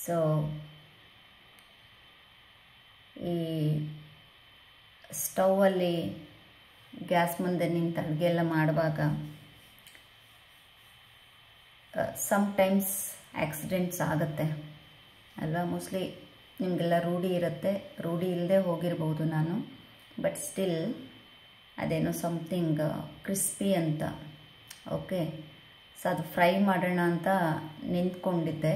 So ಈ ಸ್ಟೌವಲ್ಲಿ gas ಮುಂದೆ ನಿಂತು ಅಡುಗೆ ಎಲ್ಲ ಮಾಡುವಾಗ ಸಮ್ಟೈಮ್ಸ್ ಆಕ್ಸಿಡೆಂಟ್ಸ್ ಆಗುತ್ತೆ ಅಲ್ವಾ. ಮೋಸ್ಟ್ಲಿ ನಿಮಗೆಲ್ಲ ರೂಢಿ ಇರುತ್ತೆ, ರೂಢಿ ಇಲ್ಲದೆ ಹೋಗಿರ್ಬೋದು ನಾನು. ಬಟ್ ಸ್ಟಿಲ್ ಅದೇನೋ ಸಮಥಿಂಗ್ ಕ್ರಿಸ್ಪಿ ಅಂತ. ಓಕೆ, ಸೊ ಅದು ಫ್ರೈ ಮಾಡೋಣ ಅಂತ ನಿಂತ್ಕೊಂಡಿದ್ದೆ.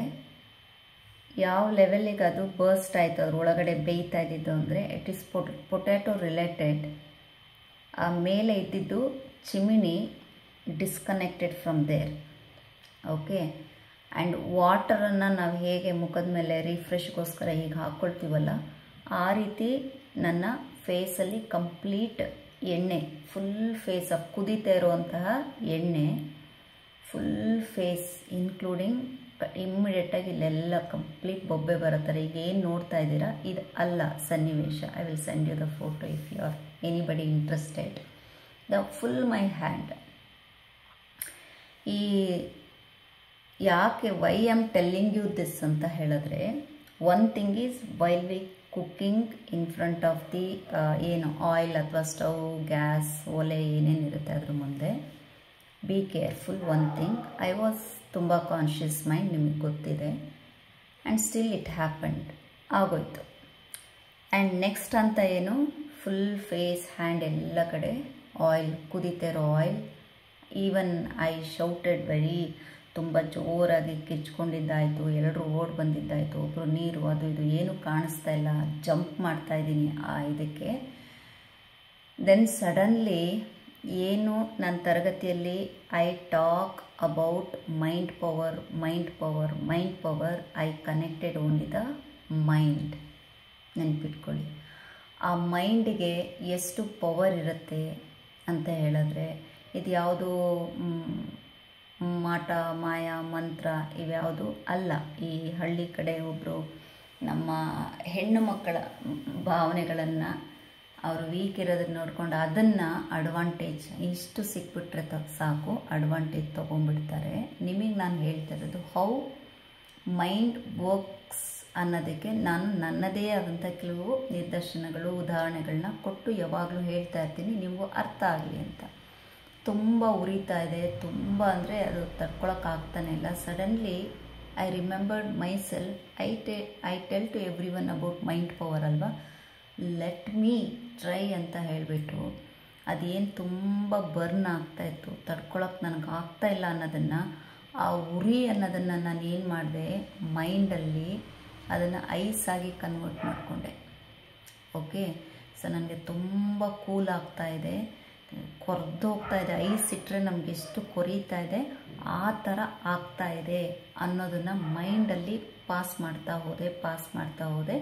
ಯಾವ ಲೆವೆಲಿಗೆ ಅದು ಬರ್ಸ್ಟ್ ಆಯಿತು, ಅದರೊಳಗಡೆ ಬೇಯ್ತಾ ಇದ್ದಿದ್ದು ಅಂದರೆ ಇಟ್ ಈಸ್ ಪೊಟ್ಯಾಟೊ ರಿಲೇಟೆಡ್. ಆ ಮೇಲೆ ಇದ್ದಿದ್ದು chimney disconnected from there. Okay, and ವಾಟರನ್ನು ನಾವು ಹೇಗೆ ಮುಖದ ಮೇಲೆ ರಿಫ್ರೆಶ್ಗೋಸ್ಕರ ಹೀಗೆ ಹಾಕ್ಕೊಳ್ತೀವಲ್ಲ, ಆ ರೀತಿ ನನ್ನ ಫೇಸಲ್ಲಿ ಕಂಪ್ಲೀಟ್ ಎಣ್ಣೆ, ಫುಲ್ ಫೇಸ್ ಆಫ್ ಕುದೀತಾ ಇರುವಂತಹ ಎಣ್ಣೆ ಫುಲ್ ಫೇಸ್ ಇನ್ಕ್ಲೂಡಿಂಗ್ ಇಮ್ಮಿಡಿಯೇಟಾಗಿ ಇಲ್ಲೆಲ್ಲ ಕಂಪ್ಲೀಟ್ ಬೊಬ್ಬೆ ಬರುತ್ತಾರೆ. ಈಗ ಏನು ನೋಡ್ತಾ ಇದ್ದೀರಾ ಇದು ಅಲ್ಲ ಸನ್ನಿವೇಶ. I will send you the photo if you are anybody interested. The full my hand. ಈ ಯಾಕೆ why am telling you this ಅಂತ ಹೇಳಿದ್ರೆ, one thing is while we cooking in front of the ಏನು ಆಯಿಲ್ ಅಥವಾ stove, gas, ಒಲೆ ಏನೇನಿರುತ್ತೆ ಅದ್ರ ಮುಂದೆ, be careful. One thing, I was ತುಂಬ ಕಾನ್ಷಿಯಸ್ ಮೈಂಡ್, ನಿಮಗೆ ಗೊತ್ತಿದೆ. ಆ್ಯಂಡ್ ಸ್ಟಿಲ್ ಇಟ್ ಹ್ಯಾಪನ್ಡ್, ಆಗೋಯ್ತು. ಆ್ಯಂಡ್ ನೆಕ್ಸ್ಟ್ ಅಂತ ಏನು, ಫುಲ್ ಫೇಸ್, ಹ್ಯಾಂಡ್ ಎಲ್ಲ ಕಡೆ ಆಯಿಲ್, ಕುದೀತಿರೋ oil. Even I shouted very, ತುಂಬ ಜೋರಾಗಿ ಕಿಚ್ಕೊಂಡಿದ್ದಾಯಿತು, ಎಲ್ಲರೂ ಓಡ್ ಬಂದಿದ್ದಾಯಿತು, ಒಬ್ಬರು ನೀರು ಅದು ಇದು ಏನೂ ಕಾಣಿಸ್ತಾ ಇಲ್ಲ, ಜಂಪ್ ಮಾಡ್ತಾ ಇದ್ದೀನಿ ಆ ಇದಕ್ಕೆ. ದೆನ್ ಸಡನ್ಲಿ ಏನು ನನ್ನ ತರಗತಿಯಲ್ಲಿ I talk about mind power, mind power, mind power. I connected only the mind. ನೆನ್ಪಿಟ್ಕೊಳ್ಳಿ, ಆ ಮೈಂಡಿಗೆ ಎಷ್ಟು ಪವರ್ ಇರುತ್ತೆ ಅಂತ ಹೇಳಿದ್ರೆ, ಇದು ಯಾವುದು ಮಾಟ, ಮಾಯ, ಮಂತ್ರ ಇವ್ಯಾವುದು ಅಲ್ಲ. ಈ ಹಳ್ಳಿ ಕಡೆ ಒಬ್ಬರು ನಮ್ಮ ಹೆಣ್ಣು ಮಕ್ಕಳ ಭಾವನೆಗಳನ್ನು, ಅವರು ವೀಕ್ ಇರೋದನ್ನ ನೋಡ್ಕೊಂಡು ಅದನ್ನು ಅಡ್ವಾಂಟೇಜ್, ಇಷ್ಟು ಸಿಕ್ಬಿಟ್ರೆ ಸಾಕು ಅಡ್ವಾಂಟೇಜ್ ತೊಗೊಂಡ್ಬಿಡ್ತಾರೆ. ನಿಮಗೆ ನಾನು ಹೇಳ್ತಾ ಇರೋದು ಹೌ ಮೈಂಡ್ ವರ್ಕ್ಸ್ ಅನ್ನೋದಕ್ಕೆ ನಾನು ನನ್ನದೇ ಆದಂಥ ಕೆಲವು ನಿದರ್ಶನಗಳು, ಉದಾಹರಣೆಗಳನ್ನ ಕೊಟ್ಟು ಯಾವಾಗಲೂ ಹೇಳ್ತಾ ಇರ್ತೀನಿ, ನಿಮಗೂ ಅರ್ಥ ಆಗಲಿ ಅಂತ. ತುಂಬ ಉರಿತಾ ಇದೆ, ತುಂಬ ಅಂದರೆ ಅದು ತಡ್ಕೊಳಕ್ಕಾಗ್ತಾನೆ ಇಲ್ಲ. Suddenly I remembered myself. I tell to everyone about mind power ಅಲ್ವಾ, ಲೆಟ್ ಮೀ ಟ್ರೈ ಅಂತ ಹೇಳಿಬಿಟ್ಟು, ಅದೇನು ತುಂಬ ಬರ್ನ್ ಆಗ್ತಾಯಿತ್ತು, ತಡ್ಕೊಳಕ್ಕೆ ನನಗೆ ಆಗ್ತಾಯಿಲ್ಲ ಅನ್ನೋದನ್ನು, ಆ ಉರಿ ಅನ್ನೋದನ್ನು ನಾನು ಏನು ಮಾಡಿದೆ, ಮೈಂಡಲ್ಲಿ ಅದನ್ನು ಐಸಾಗಿ ಕನ್ವರ್ಟ್ ಮಾಡಿಕೊಂಡೆ. ಓಕೆ, ಸೊ ನನಗೆ ತುಂಬ ಕೂಲ್ ಆಗ್ತಾಯಿದೆ, ಕೊರೆದು ಹೋಗ್ತಾ ಇದೆ. ಐಸ್ ಇಟ್ಟರೆ ನಮಗೆ ಎಷ್ಟು ಕೊರೀತಾ ಇದೆ ಆ ಥರ ಆಗ್ತಾ ಇದೆ ಅನ್ನೋದನ್ನು ಮೈಂಡಲ್ಲಿ ಪಾಸ್ ಮಾಡ್ತಾ ಹೋದೆ.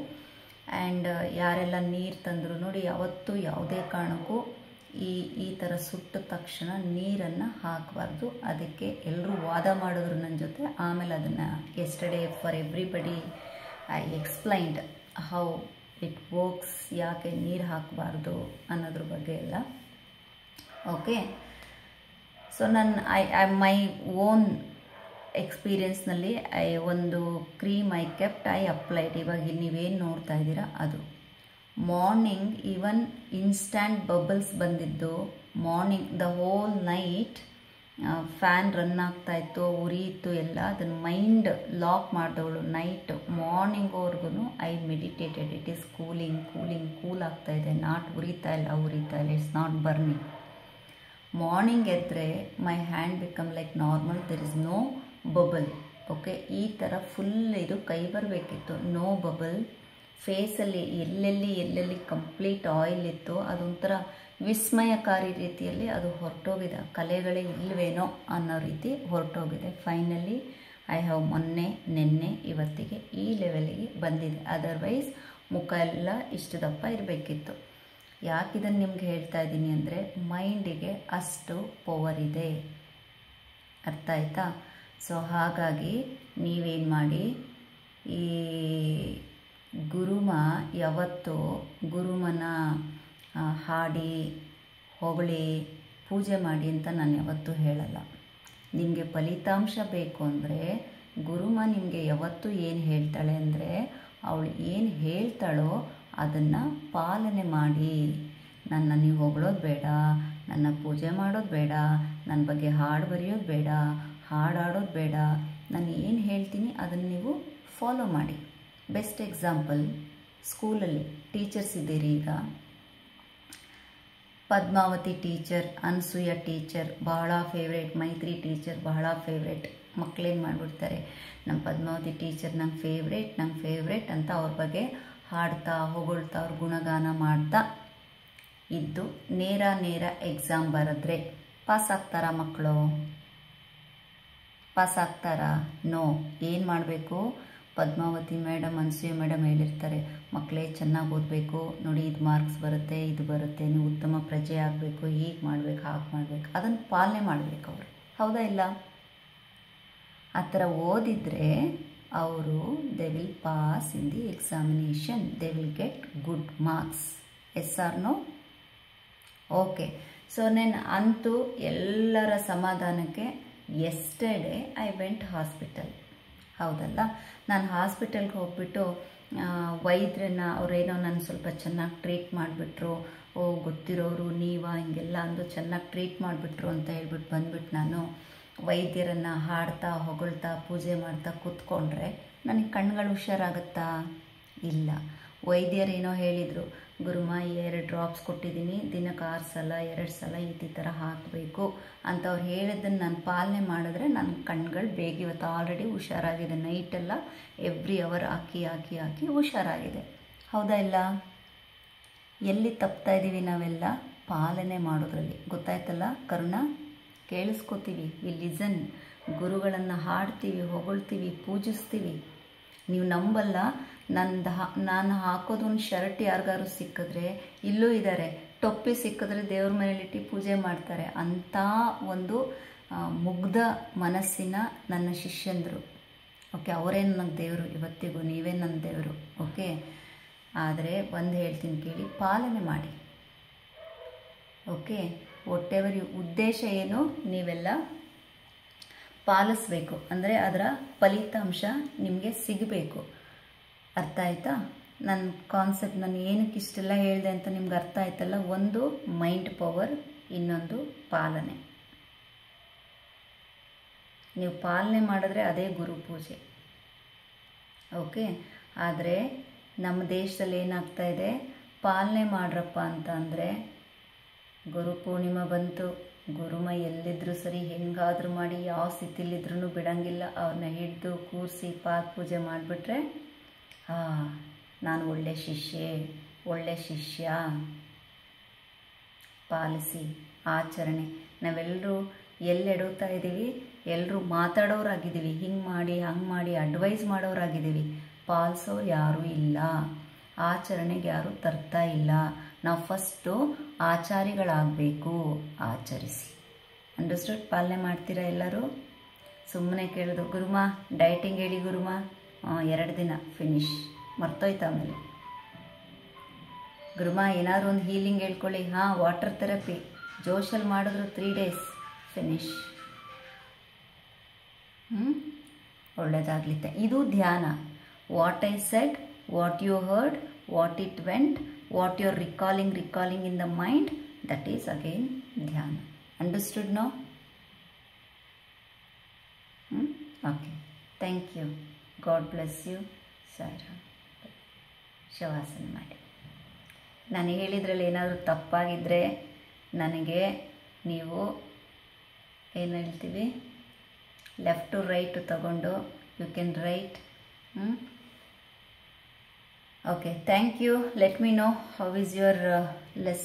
ಆ್ಯಂಡ್ ಯಾರೆಲ್ಲ ನೀರು ತಂದರು ನೋಡಿ, ಯಾವತ್ತೂ ಯಾವುದೇ ಕಾರಣಕ್ಕೂ ಈ ಥರ ಸುಟ್ಟ ತಕ್ಷಣ ನೀರನ್ನು ಹಾಕಬಾರ್ದು. ಅದಕ್ಕೆ ಎಲ್ಲರೂ ವಾದ ಮಾಡಿದ್ರು ನನ್ನ ಜೊತೆ. ಆಮೇಲೆ ಅದನ್ನು yesterday for everybody I explained how it works, ಯಾಕೆ ನೀರು ಹಾಕಬಾರ್ದು ಅನ್ನೋದ್ರ ಬಗ್ಗೆ ಎಲ್ಲ. ಓಕೆ, ಸೊ ನನ್ನ ಮೈ ಓನ್ ಎಕ್ಸ್ಪೀರಿಯನ್ಸ್ನಲ್ಲಿ ಒಂದು cream I kept, I applied. ಇವಾಗ ನೀವೇನು ನೋಡ್ತಾ ಇದ್ದೀರಾ ಅದು. ಮಾರ್ನಿಂಗ್ ಈವನ್ ಇನ್ಸ್ಟ್ಯಾಂಟ್ ಬಬಲ್ಸ್ ಬಂದಿದ್ದು, morning the whole night fan run ಆಗ್ತಾಯಿತ್ತು, ಉರಿಯಿತ್ತು ಎಲ್ಲ. ಅದನ್ನು ಮೈಂಡ್ ಲಾಕ್ ಮಾಡಿದವಳು. ನೈಟ್ ಮಾರ್ನಿಂಗ್ವರೆಗೂ I meditated. It is cool ಆಗ್ತಾಯಿದೆ, ನಾಟ್ ಉರಿತಾ ಇಲ್ಲ, ಇಟ್ಸ್ ನಾಟ್ ಬರ್ನಿಂಗ್. ಮಾರ್ನಿಂಗ್ ಎದ್ದರೆ my hand become like normal, there is no bubble. Okay, ಈ ಥರ ಫುಲ್ ಇದು ಕೈ ಬರಬೇಕಿತ್ತು, ನೋ ಬಬಲ್. ಫೇಸಲ್ಲಿ ಎಲ್ಲೆಲ್ಲಿ ಕಂಪ್ಲೀಟ್ ಆಯಿಲ್ ಇತ್ತು, ಅದೊಂಥರ ವಿಸ್ಮಯಕಾರಿ ರೀತಿಯಲ್ಲಿ ಅದು ಹೊರಟೋಗಿದೆ. ಕಲೆಗಳೇ ಇಲ್ವೇನೋ ಅನ್ನೋ ರೀತಿ ಹೊರಟೋಗಿದೆ. ಫೈನಲಿ ಐ ಹ್ಯಾವ್ ನಿನ್ನೆ ಇವತ್ತಿಗೆ ಈ ಲೆವೆಲಿಗೆ ಬಂದಿದೆ. ಅದರ್ವೈಸ್ ಮುಖ ಎಲ್ಲ ಇಷ್ಟು ದಪ್ಪ ಇರಬೇಕಿತ್ತು. ಯಾಕಿದನ್ನು ನಿಮ್ಗೆ ಹೇಳ್ತಾ ಇದ್ದೀನಿ ಅಂದರೆ, ಮೈಂಡಿಗೆ ಅಷ್ಟು ಪವರ್ ಇದೆ. ಅರ್ಥ ಆಯ್ತಾ? ಸೊ ಹಾಗಾಗಿ ನೀವೇನು ಮಾಡಿ, ಈ ಯಾವತ್ತು ಗುರುಮನ ಹಾಡಿ ಹೊಗಳಿ ಪೂಜೆ ಮಾಡಿ ಅಂತ ನಾನು ಯಾವತ್ತೂ ಹೇಳಲ್ಲ. ನಿಮಗೆ ಫಲಿತಾಂಶ ಬೇಕು ಅಂದರೆ ಗುರುಮ ನಿಮಗೆ ಯಾವತ್ತೂ ಏನು ಹೇಳ್ತಾಳೆ ಅಂದರೆ, ಅವಳು ಏನು ಹೇಳ್ತಾಳೋ ಅದನ್ನು ಪಾಲನೆ ಮಾಡಿ. ನನ್ನ ನೀವು ಹೊಗಳೋದು ಬೇಡ, ನನ್ನ ಪೂಜೆ ಮಾಡೋದು ಬೇಡ, ನನ್ನ ಬಗ್ಗೆ ಹಾಡು ಬರೆಯೋದು ಬೇಡ, ಹಾಡಾಡೋದು ಬೇಡ. ನಾನು ಏನು ಹೇಳ್ತೀನಿ ಅದನ್ನು ನೀವು ಫಾಲೋ ಮಾಡಿ. ಬೆಸ್ಟ್ ಎಕ್ಸಾಂಪಲ್, ಸ್ಕೂಲಲ್ಲಿ ಟೀಚರ್ಸ್ ಇದ್ದೀರಿ. ಈಗ ಪದ್ಮಾವತಿ ಟೀಚರ್, ಅನಸೂಯ ಟೀಚರ್ ಬಹಳ ಫೇವ್ರೇಟ್, ಮೈತ್ರಿ ಟೀಚರ್ ಬಹಳ ಫೇವ್ರೇಟ್. ಮಕ್ಕಳೇನು ಮಾಡಿಬಿಡ್ತಾರೆ, ನಮ್ಮ ಪದ್ಮಾವತಿ ಟೀಚರ್ ನಂಗೆ ಫೇವ್ರೇಟ್ ಅಂತ ಅವ್ರ ಬಗ್ಗೆ ಹಾಡ್ತಾ ಹೊಗಳ್ತಾ ಅವ್ರ ಗುಣಗಾನ ಮಾಡ್ತಾ ಇದ್ದು ನೇರ ಎಕ್ಸಾಮ್ ಬರೆದ್ರೆ ಪಾಸ್ ಆಗ್ತಾರಾ ಮಕ್ಕಳು? ಪಾಸ್ ಆಗ್ತಾರಾ? ನೋ. ಏನು ಮಾಡಬೇಕು? ಪದ್ಮಾವತಿ ಮೇಡಮ್, ಅನಸೂಯ ಮೇಡಮ್ ಹೇಳಿರ್ತಾರೆ, ಮಕ್ಕಳೇ ಚೆನ್ನಾಗಿ ಓದಬೇಕು, ನೋಡಿ ಇದು ಮಾರ್ಕ್ಸ್ ಬರುತ್ತೆ, ಇದು ಬರುತ್ತೆ, ನೀವು ಉತ್ತಮ ಪ್ರಜೆ ಆಗಬೇಕು, ಹೀಗೆ ಮಾಡಬೇಕು, ಹಾಗೆ ಮಾಡಬೇಕು, ಅದನ್ನು ಪಾಲನೆ ಮಾಡಬೇಕು ಅವರು. ಹೌದಾ ಇಲ್ಲ? ಆ ಥರ ಓದಿದರೆ ಅವರು they will pass in the examination, they will get good marks. Yes or no? Okay. So ನಾನು ಅಂತೂ ಎಲ್ಲರ ಸಮಾಧಾನಕ್ಕೆ ಯೆಸ್ಟರ್ಡೇ ಐ ವೆಂಟ್ ಹಾಸ್ಪಿಟಲ್. ಹೌದಲ್ಲ? ನಾನು ಹಾಸ್ಪಿಟಲ್ಗೆ ಹೋಗ್ಬಿಟ್ಟು ವೈದ್ಯರನ್ನ ಅವರೇನೋ ನಾನು ಸ್ವಲ್ಪ ಚೆನ್ನಾಗಿ ಟ್ರೀಟ್ ಮಾಡಿಬಿಟ್ರು, ಓ ಗೊತ್ತಿರೋರು ನೀವಾ ಹಿಂಗೆಲ್ಲ ಅಂದು ಚೆನ್ನಾಗಿ ಟ್ರೀಟ್ ಮಾಡಿಬಿಟ್ರು ಅಂತ ಹೇಳ್ಬಿಟ್ಟು ಬಂದ್ಬಿಟ್ಟು ನಾನು ವೈದ್ಯರನ್ನು ಹಾಡ್ತಾ ಹೊಗಳ್ತಾ ಪೂಜೆ ಮಾಡ್ತಾ ಕೂತ್ಕೊಂಡ್ರೆ ನನಗೆ ಕಣ್ಗಳು ಹುಷಾರಾಗುತ್ತಾ? ಇಲ್ಲ. ವೈದ್ಯರೇನೋ ಹೇಳಿದರು, ಗುರುಮ 2 ಡ್ರಾಪ್ಸ್ ಕೊಟ್ಟಿದ್ದೀನಿ, ದಿನಕ್ಕೆ 6 ಸಲ 2 ಸಲ ಈ ಥರ ಹಾಕಬೇಕು ಅಂತ ಅವ್ರು ಹೇಳಿದ್ದನ್ನು ನಾನು ಪಾಲನೆ ಮಾಡಿದ್ರೆ ನನ್ನ ಕಣ್ಗಳು ಬೇಗ ಇವತ್ತು ಆಲ್ರೆಡಿ ಹುಷಾರಾಗಿದೆ. ನೈಟೆಲ್ಲ ಎವ್ರಿ ಅವರ್ ಹಾಕಿ ಹುಷಾರಾಗಿದೆ. ಹೌದಾ ಇಲ್ಲ? ಎಲ್ಲಿ ತಪ್ತಾ ಇದ್ದೀವಿ ನಾವೆಲ್ಲ? ಪಾಲನೆ ಮಾಡೋದ್ರಲ್ಲಿ. ಗೊತ್ತಾಯ್ತಲ್ಲ ಕರುಣ? ಕೇಳಿಸ್ಕೋತೀವಿ, ವಿ ಲಿಸನ್. ಗುರುಗಳನ್ನು ಹಾಡ್ತೀವಿ, ಹೊಗಳ್ತೀವಿ, ಪೂಜಿಸ್ತೀವಿ. ನೀವು ನಂಬಲ್ಲ, ನಾನು ಹಾಕೋದು ಒಂದು ಶರ್ಟ್ ಯಾರಿಗಾರು ಸಿಕ್ಕಿದ್ರೆ, ಇಲ್ಲೂ ಇದ್ದಾರೆ, ಟೊಪ್ಪಿ ಸಿಕ್ಕಿದ್ರೆ ದೇವ್ರ ಮನೇಲಿಟ್ಟು ಪೂಜೆ ಮಾಡ್ತಾರೆ. ಅಂಥ ಒಂದು ಮುಗ್ಧ ಮನಸ್ಸಿನ ನನ್ನ ಶಿಷ್ಯಂದರು. ಓಕೆ, ಅವರೇನು ನನ್ನ ದೇವರು, ಇವತ್ತಿಗೂ ನೀವೇ ನನ್ನ ದೇವರು. ಓಕೆ, ಆದರೆ ಒಂದು ಹೇಳ್ತೀನಿ ಕೇಳಿ, ಪಾಲನೆ ಮಾಡಿ. ಓಕೆ, ವಾಟೆವರ್ ಉದ್ದೇಶ ಏನು ನೀವೆಲ್ಲ ಪಾಲಿಸ್ಬೇಕು, ಅಂದರೆ ಅದರ ಫಲಿತಾಂಶ ನಿಮಗೆ ಸಿಗಬೇಕು. ಅರ್ಥ ಆಯ್ತಾ? ನನ್ನ ಕಾನ್ಸೆಪ್ಟ್ ನಾನು ಏನಕ್ಕೆ ಇಷ್ಟೆಲ್ಲ ಹೇಳಿದೆ ಅಂತ ನಿಮ್ಗೆ ಅರ್ಥ ಆಯ್ತಲ್ಲ? ಒಂದು ಮೈಂಡ್ ಪವರ್, ಇನ್ನೊಂದು ಪಾಲನೆ. ನೀವು ಪಾಲನೆ ಮಾಡಿದ್ರೆ ಅದೇ ಗುರು ಪೂಜೆ. ಓಕೆ, ಆದರೆ ನಮ್ಮ ದೇಶದಲ್ಲಿ ಏನಾಗ್ತಾ ಇದೆ, ಪಾಲನೆ ಮಾಡ್ರಪ್ಪ ಅಂತ ಅಂದರೆ ಗುರು ಪೂರ್ಣಿಮೆ ಬಂತು, ಗುರುಮ ಎಲ್ಲಿದ್ದರೂ ಸರಿ, ಹೆಂಗಾದರೂ ಮಾಡಿ, ಯಾವ ಸ್ಥಿತಿಲಿದ್ರೂ ಬಿಡಂಗಿಲ್ಲ. ಅವ್ರನ್ನ ಹಿಡಿದು ಕೂರಿಸಿ ಪಾದ ಪೂಜೆ ಮಾಡಿಬಿಟ್ರೆ ನಾನು ಒಳ್ಳೆ ಶಿಷ್ಯ. ಪಾಲಿಸಿ ಆಚರಣೆ. ನಾವೆಲ್ಲರೂ ಎಲ್ಲೆಡುತ್ತಾ ಇದ್ದೀವಿ, ಎಲ್ಲರೂ ಮಾತಾಡೋರಾಗಿದ್ದೀವಿ, ಹಿಂಗೆ ಮಾಡಿ ಹಂಗೆ ಮಾಡಿ ಅಡ್ವೈಸ್ ಮಾಡೋರಾಗಿದ್ದೀವಿ. ಪಾಲಿಸೋರು ಯಾರೂ ಇಲ್ಲ, ಆಚರಣೆಗೆ ಯಾರೂ ತರ್ತಾ ಇಲ್ಲ. ನಾವು ಫಸ್ಟು ಆಚಾರಿಗಳಾಗಬೇಕು. ಆಚರಿಸಿ. ಅಂಡರ್ಸ್ಟುಡ್? ಪಾಲನೆ ಮಾಡ್ತೀರಾ ಎಲ್ಲರೂ? ಸುಮ್ಮನೆ ಕೇಳೋದು, ಗುರುಮ ಡಯಟಿಂಗ್ ಹೇಳಿ ಗುರುಮ, 2 ದಿನ ಫಿನಿಶ್, ಮರ್ತೋಯ್ತು. ಆಮೇಲೆ ಗುರುಮ ಏನಾದ್ರು ಒಂದು ಹೀಲಿಂಗ್ ಹೇಳ್ಕೊಳ್ಳಿ, ವಾಟರ್ ಥೆರಪಿ ಜೋಶಲ್ಲಿ ಮಾಡಿದ್ರು 3 ಡೇಸ್ ಫಿನಿಶ್. ಒಳ್ಳೆಯದಾಗ್ಲಿತ್ತೆ. ಇದು ಧ್ಯಾನ. What I said, what you heard, what it went, what you're recalling in the mind, that is again dhyana. Understood now? Okay, thank you. God bless you. Sairam. ಶವಾಸನ ಮಾಡಿ. ನಾನು ಹೇಳಿದ್ರಲ್ಲಿ ಏನಾದರೂ ತಪ್ಪಾಗಿದ್ದರೆ ನನಗೆ ನೀವು ಏನು ಹೇಳ್ತೀವಿ, ಲೆಫ್ಟ್ ಟು ರೈಟ್ ತಗೊಂಡು you can write. Okay, thank you. Let me know how is your lesson.